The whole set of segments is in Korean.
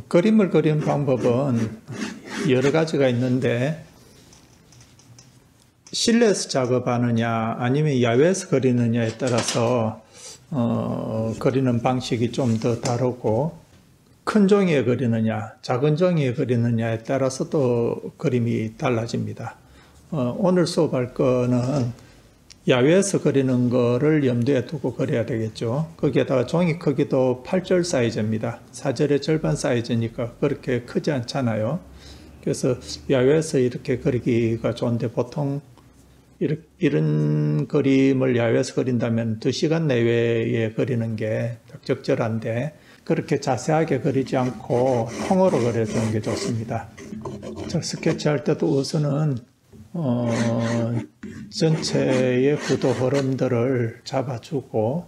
그림을 그리는 방법은 여러 가지가 있는데 실내에서 작업하느냐 아니면 야외에서 그리느냐에 따라서 그리는 방식이 좀 더 다르고 큰 종이에 그리느냐 작은 종이에 그리느냐에 따라서 또 그림이 달라집니다. 오늘 수업할 거는 야외에서 그리는 거를 염두에 두고 그려야 되겠죠. 거기에다가 종이 크기도 8절 사이즈입니다. 4절의 절반 사이즈니까 그렇게 크지 않잖아요. 그래서 야외에서 이렇게 그리기가 좋은데 보통 이런 그림을 야외에서 그린다면 2시간 내외에 그리는 게 적절한데 그렇게 자세하게 그리지 않고 통으로 그려주는 게 좋습니다. 자, 스케치할 때도 우선은 전체의 구도 흐름들을 잡아주고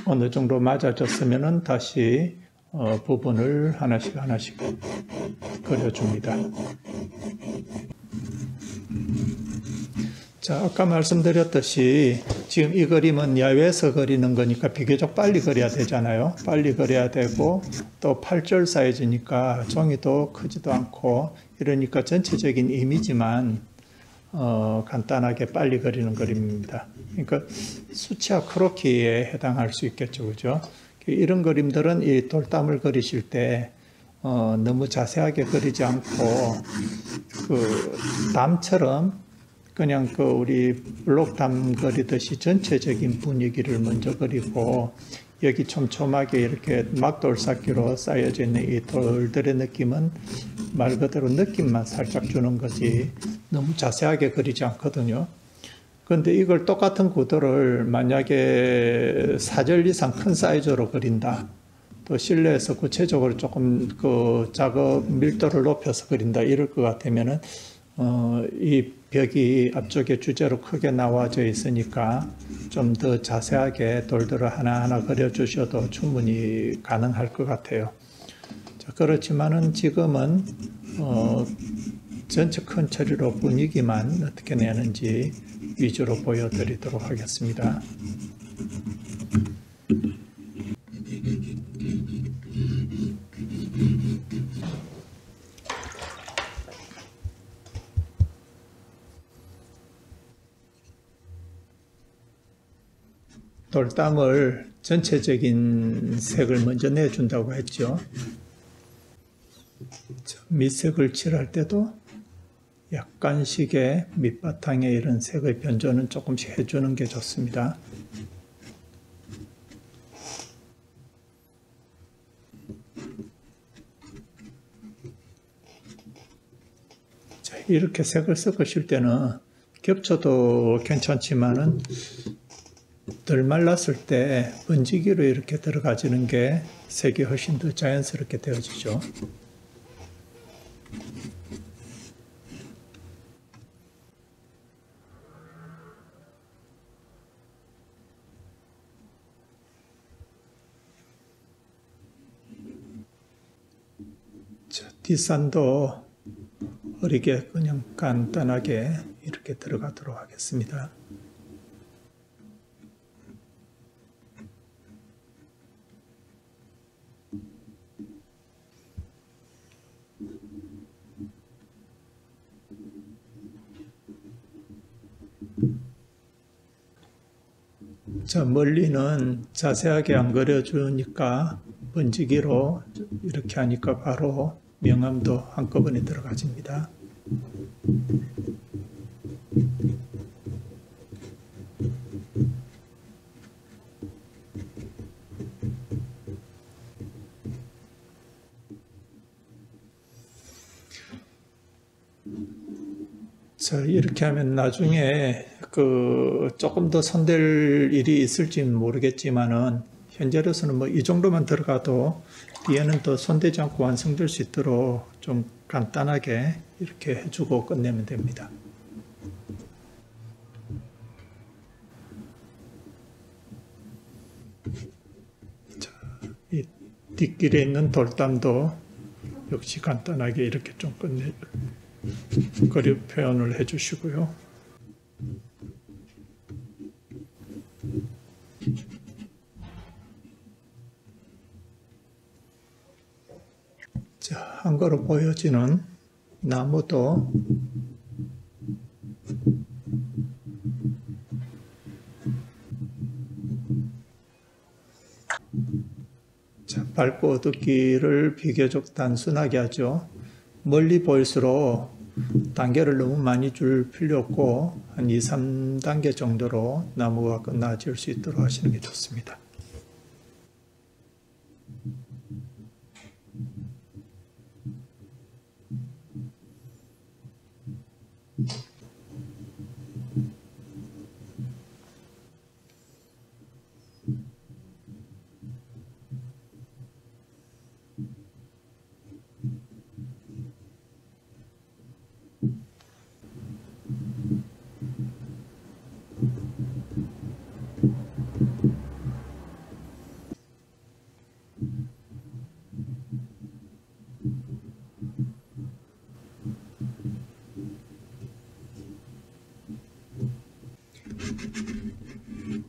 어느 정도 맞아졌으면 다시 부분을 하나씩 그려줍니다. 자, 아까 말씀드렸듯이 지금 이 그림은 야외에서 그리는 거니까 비교적 빨리 그려야 되잖아요. 빨리 그려야 되고 또 8절 사이즈니까 종이도 크지도 않고 이러니까 전체적인 이미지만 간단하게 빨리 그리는 그림입니다. 그러니까 수치화 크로키에 해당할 수 있겠죠, 그죠? 이런 그림들은 이 돌담을 그리실 때 너무 자세하게 그리지 않고 그 담처럼 그냥 우리 블록담 그리듯이 전체적인 분위기를 먼저 그리고 여기 촘촘하게 이렇게 막돌쌓기로 쌓여져 있는 이 돌들의 느낌은 말 그대로 느낌만 살짝 주는 거지 너무 자세하게 그리지 않거든요. 그런데 이걸 똑같은 구도를 만약에 4절 이상 큰 사이즈로 그린다. 또 실내에서 구체적으로 조금 그 작업 밀도를 높여서 그린다. 이럴 것 같으면은 이 벽이 앞쪽에 주제로 크게 나와져 있으니까 좀 더 자세하게 돌들을 하나하나 그려주셔도 충분히 가능할 것 같아요. 자, 그렇지만은 지금은 전체 큰 처리로 분위기만 어떻게 내는지 위주로 보여드리도록 하겠습니다. 돌담을 전체적인 색을 먼저 내준다고 했죠. 밑색을 칠할 때도 약간씩의 밑바탕에 이런 색의 변조는 조금씩 해주는 게 좋습니다. 자, 이렇게 색을 섞으실 때는 겹쳐도 괜찮지만은 덜 말랐을 때 번지기로 이렇게 들어가지는 게 색이 훨씬 더 자연스럽게 되어지죠. 자, 뒷산도 어리게 그냥 간단하게 이렇게 들어가도록 하겠습니다. 자, 멀리는 자세하게 안 그려주니까 번지기로 이렇게 하니까 바로 명암도 한꺼번에 들어가집니다. 자, 이렇게 하면 나중에 조금 더 손댈 일이 있을지는 모르겠지만은 현재로서는 뭐 이 정도만 들어가도 뒤에는 더 손대지 않고 완성될 수 있도록 좀 간단하게 이렇게 해주고 끝내면 됩니다. 자, 이 뒷길에 있는 돌담도 역시 간단하게 이렇게 좀 그림 표현을 해주시고요. 거로 보여지는 나무도 자, 밝고 어둡기를 비교적 단순하게 하죠. 멀리 보일수록 단계를 너무 많이 줄 필요 없고 한 2, 3단계 정도로 나무가 끝나질 수 있도록 하시는 게 좋습니다.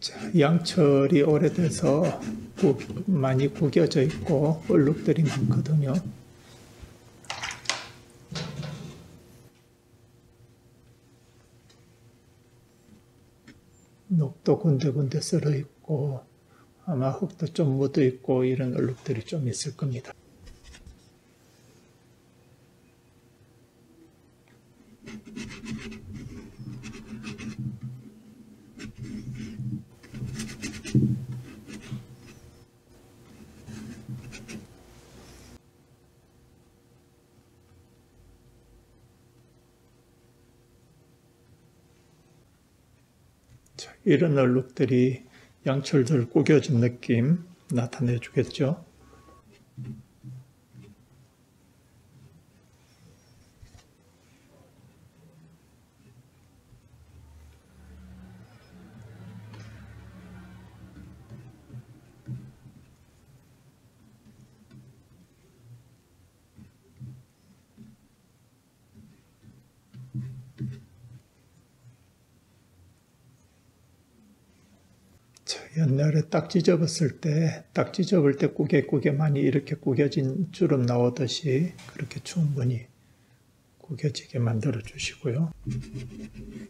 자, 양철이 오래돼서 많이 구겨져 있고 얼룩들이 많거든요. 녹도 군데군데 썰어 있고 아마 흙도 좀 묻어 있고 이런 얼룩들이 좀 있을 겁니다. 자, 이런 얼룩들이 양철들 구겨진 느낌 나타내 주겠죠. 옛날에 딱지 접었을 때, 딱지 접을 때 꾸게 많이 이렇게 구겨진 주름 나오듯이 그렇게 충분히 구겨지게 만들어 주시고요.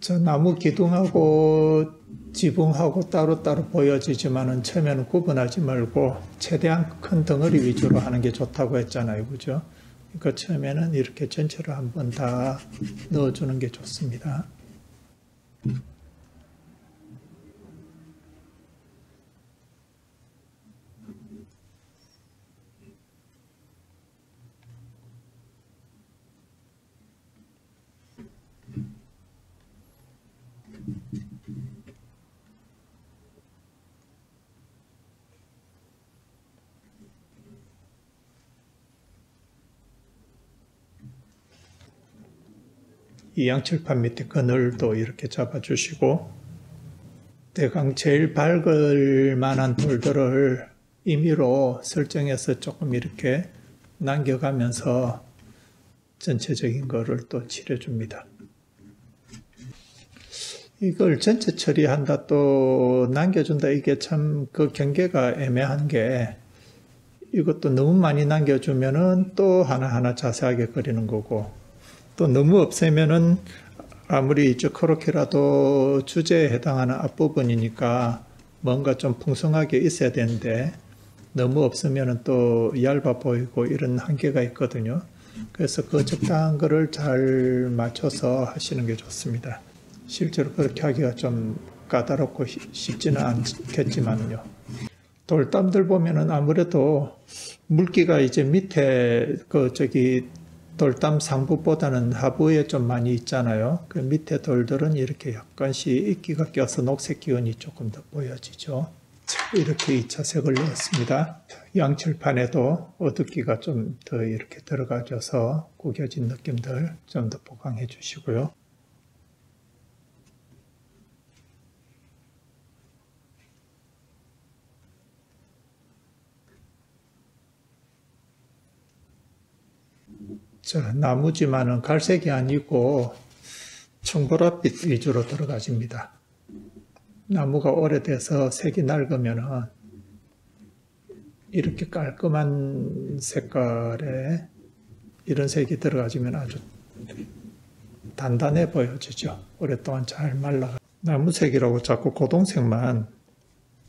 저 나무 기둥하고 지붕하고 따로따로 보여지지만은 처음에는 구분하지 말고 최대한 큰 덩어리 위주로 하는 게 좋다고 했잖아요. 그죠? 그러니까 처음에는 이렇게 전체를 한번 다 넣어주는 게 좋습니다. 이 양철판 밑에 그늘도 이렇게 잡아주시고 대강 제일 밝을 만한 돌들을 임의로 설정해서 조금 이렇게 남겨가면서 전체적인 거를 또 칠해줍니다. 이걸 전체 처리한다 또 남겨준다 이게 참 그 경계가 애매한 게 이것도 너무 많이 남겨주면은 또 하나하나 자세하게 그리는 거고 또 너무 없애면은 아무리 그렇게라도 주제에 해당하는 앞부분이니까 뭔가 좀 풍성하게 있어야 되는데 너무 없으면은 또 얇아 보이고 이런 한계가 있거든요. 그래서 그 적당한 거를 잘 맞춰서 하시는 게 좋습니다. 실제로 그렇게 하기가 좀 까다롭고 쉽지는 않겠지만요. 돌담들 보면은 아무래도 물기가 이제 밑에 돌담 상부보다는 하부에 좀 많이 있잖아요. 그 밑에 돌들은 이렇게 약간씩 이끼가 껴서 녹색 기운이 조금 더 보여지죠. 이렇게 2차 색을 넣었습니다. 양철판에도 어둡기가 좀 더 이렇게 들어가줘서 구겨진 느낌들 좀 더 보강해 주시고요. 자, 나무지만은 갈색이 아니고 청보랏빛 위주로 들어가집니다. 나무가 오래돼서 색이 낡으면은 이렇게 깔끔한 색깔의 이런 색이 들어가지면 아주 단단해 보여지죠. 오랫동안 잘 말라. 나무색이라고 자꾸 고동색만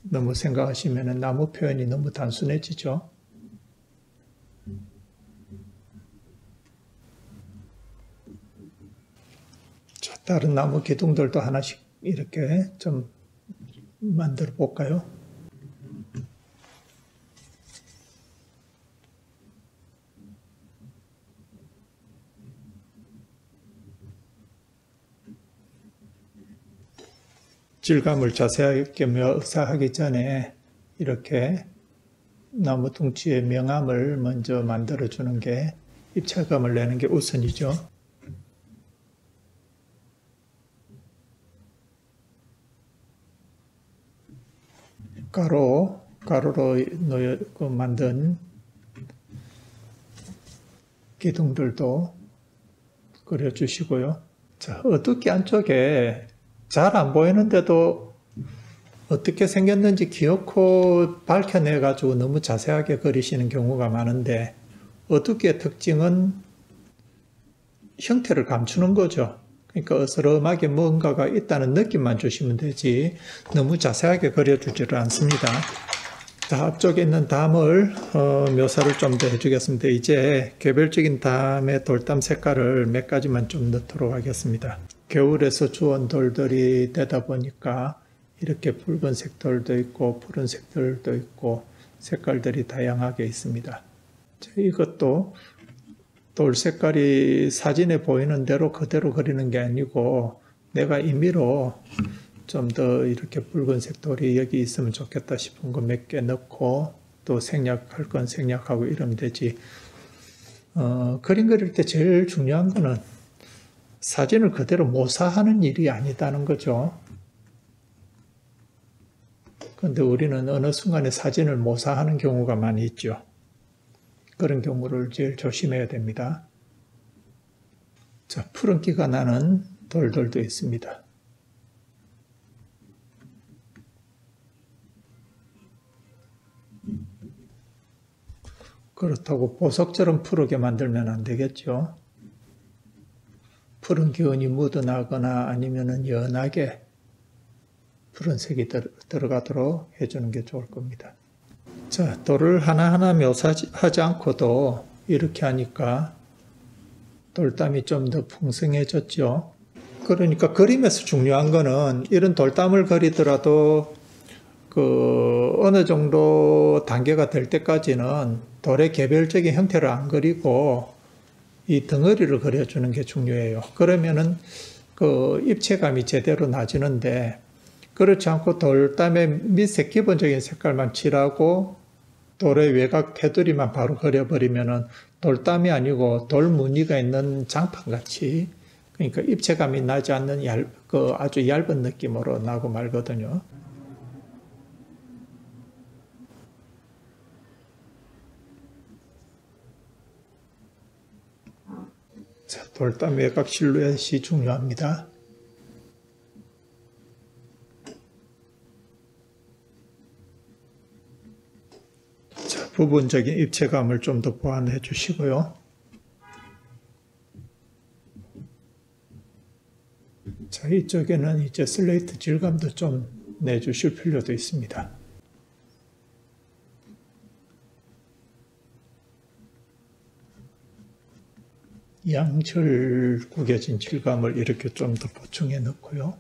너무 생각하시면 나무 표현이 너무 단순해지죠. 자, 다른 나무 기둥들도 하나씩 이렇게 좀 만들어 볼까요? 질감을 자세하게 묘사하기 전에 이렇게 나무 둥치의 명암을 먼저 만들어주는 게 입체감을 내는 게 우선이죠. 가로로 만든 기둥들도 그려주시고요. 자, 어둡게 안쪽에 잘 안 보이는데도 어떻게 생겼는지 기어코 밝혀내가지고 너무 자세하게 그리시는 경우가 많은데, 어둡기의 특징은 형태를 감추는 거죠. 그러니까 어스름하게 뭔가가 있다는 느낌만 주시면 되지 너무 자세하게 그려주지를 않습니다. 자, 앞쪽에 있는 담을 묘사를 좀 더 해주겠습니다. 이제 개별적인 담의 돌담 색깔을 몇 가지만 좀 넣도록 하겠습니다. 겨울에서 주운 돌들이 되다 보니까 이렇게 붉은색 돌도 있고 푸른색 돌도 있고 색깔들이 다양하게 있습니다. 자, 이것도 돌 색깔이 사진에 보이는 대로 그대로 그리는 게 아니고 내가 임의로 좀 더 이렇게 붉은색 돌이 여기 있으면 좋겠다 싶은 거 몇 개 넣고 또 생략할 건 생략하고 이러면 되지. 그림 그릴 때 제일 중요한 거는 사진을 그대로 모사하는 일이 아니다는 거죠. 그런데 우리는 어느 순간에 사진을 모사하는 경우가 많이 있죠. 그런 경우를 제일 조심해야 됩니다. 자, 푸른기가 나는 돌들도 있습니다. 그렇다고 보석처럼 푸르게 만들면 안 되겠죠. 푸른 기운이 묻어나거나 아니면은 연하게 푸른색이 들어가도록 해주는 게 좋을 겁니다. 자, 돌을 하나하나 묘사하지 않고도 이렇게 하니까 돌담이 좀 더 풍성해졌죠. 그러니까 그림에서 중요한 거는 이런 돌담을 그리더라도 어느 정도 단계가 될 때까지는 돌의 개별적인 형태를 안 그리고 이 덩어리를 그려주는 게 중요해요. 그러면은 입체감이 제대로 나지는데, 그렇지 않고 돌담의 밑색 기본적인 색깔만 칠하고 돌의 외곽 테두리만 바로 그려버리면은 돌담이 아니고 돌 무늬가 있는 장판같이, 그러니까 입체감이 나지 않는 아주 얇은 느낌으로 나고 말거든요. 자, 돌담 외곽 실루엣이 중요합니다. 자, 부분적인 입체감을 좀 더 보완해 주시고요. 자, 이쪽에는 이제 슬레이트 질감도 좀 내주실 필요도 있습니다. 양철 구겨진 질감을 이렇게 좀 더 보충해 넣고요.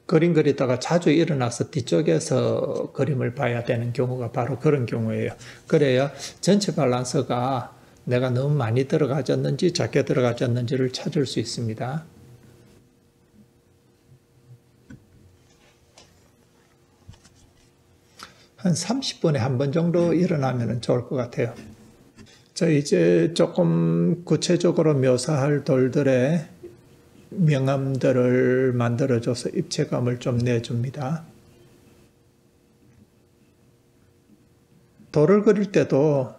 그림 그리다가 자주 일어나서 뒤쪽에서 그림을 봐야 되는 경우가 바로 그런 경우예요. 그래야 전체 밸런스가 내가 너무 많이 들어가졌는지 작게 들어가졌는지를 찾을 수 있습니다. 한 30분에 한 번 정도 일어나면 좋을 것 같아요. 자, 이제 조금 구체적으로 묘사할 돌들의 명암들을 만들어줘서 입체감을 좀 내줍니다. 돌을 그릴 때도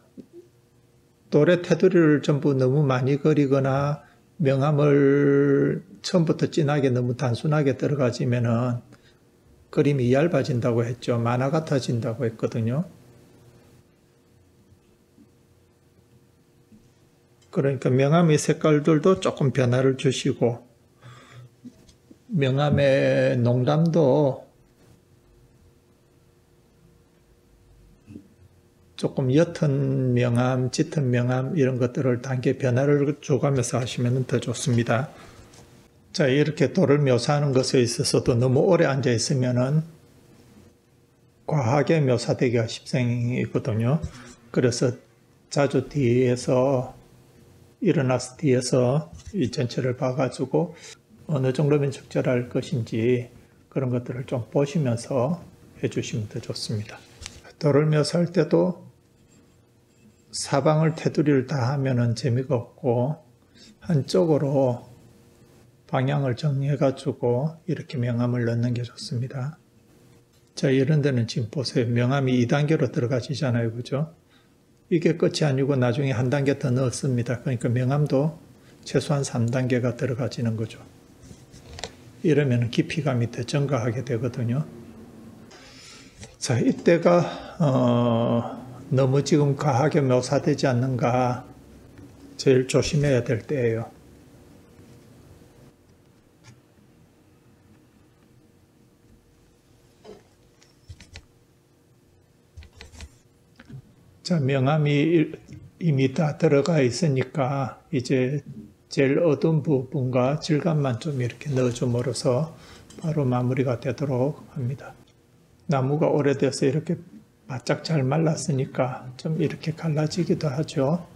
돌의 테두리를 전부 너무 많이 그리거나 명암을 처음부터 진하게 너무 단순하게 들어가지면은 그림이 얇아진다고 했죠. 만화 같아진다고 했거든요. 그러니까 명암의 색깔들도 조금 변화를 주시고, 명암의 농담도 조금 옅은 명암, 짙은 명암 이런 것들을 단계 변화를 줘가면서 하시면 더 좋습니다. 자, 이렇게 돌을 묘사하는 것에 있어서도 너무 오래 앉아 있으면은 과하게 묘사되기가 십상이거든요. 그래서 자주 뒤에서 일어나서 뒤에서 이 전체를 봐가지고 어느 정도면 적절할 것인지 그런 것들을 좀 보시면서 해주시면 더 좋습니다. 돌을 묘사할 때도 사방을 테두리를 다 하면은 재미가 없고 한쪽으로 방향을 정해가지고 이렇게 명암을 넣는 게 좋습니다. 자, 이런 데는 지금 보세요. 명암이 2단계로 들어가지잖아요. 그죠? 이게 끝이 아니고 나중에 한 단계 더 넣었습니다. 그러니까 명암도 최소한 3단계가 들어가지는 거죠. 이러면 깊이감이 더 증가하게 되거든요. 자, 이때가 너무 지금 과하게 묘사되지 않는가 제일 조심해야 될 때예요. 자, 명암이 이미 다 들어가 있으니까 이제 제일 어두운 부분과 질감만 좀 이렇게 넣어줌으로써 바로 마무리가 되도록 합니다. 나무가 오래돼서 이렇게 바짝 잘 말랐으니까 좀 이렇게 갈라지기도 하죠.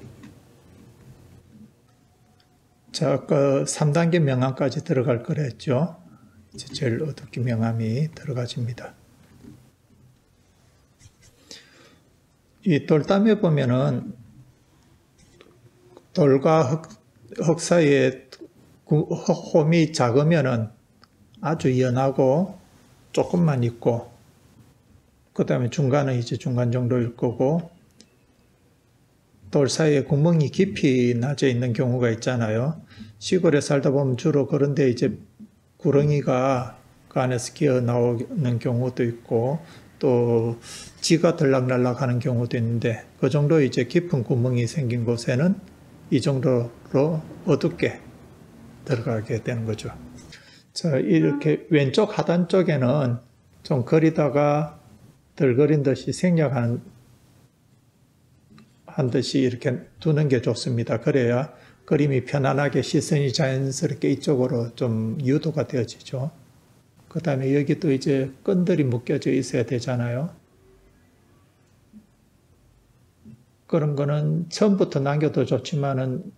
자, 그 3단계 명암까지 들어갈 거랬죠. 이제 제일 어둡게 명암이 들어가집니다. 이 돌담에 보면은 돌과 흙 사이에 홈이 작으면은 아주 연하고 조금만 있고, 그 다음에 중간은 이제 중간 정도일 거고, 돌 사이에 구멍이 깊이 나져 있는 경우가 있잖아요. 시골에 살다 보면 주로 그런데 이제 구렁이가 그 안에서 기어 나오는 경우도 있고, 또 지가 들락날락 하는 경우도 있는데, 그 정도 이제 깊은 구멍이 생긴 곳에는 이 정도로 어둡게 들어가게 되는 거죠. 자, 이렇게 왼쪽 하단 쪽에는 좀 그리다가 덜거린 듯이 생략한 듯이 이렇게 두는 게 좋습니다. 그래야 그림이 편안하게 시선이 자연스럽게 이쪽으로 좀 유도가 되어지죠. 그 다음에 여기도 이제 끈들이 묶여져 있어야 되잖아요. 그런 거는 처음부터 남겨도 좋지만은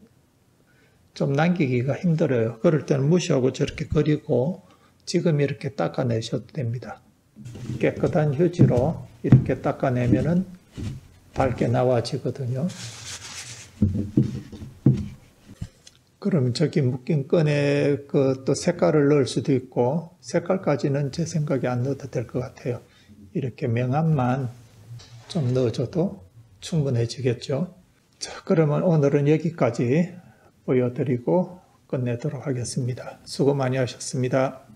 좀 남기기가 힘들어요. 그럴 때는 무시하고 저렇게 그리고 지금 이렇게 닦아내셔도 됩니다. 깨끗한 휴지로 이렇게 닦아내면은 밝게 나와지거든요. 그럼 저기 묶인 끈에 그 또 색깔을 넣을 수도 있고, 색깔까지는 제 생각에 안 넣어도 될 것 같아요. 이렇게 명암만 좀 넣어줘도 충분해지겠죠. 자, 그러면 오늘은 여기까지 보여드리고 끝내도록 하겠습니다. 수고 많이 하셨습니다.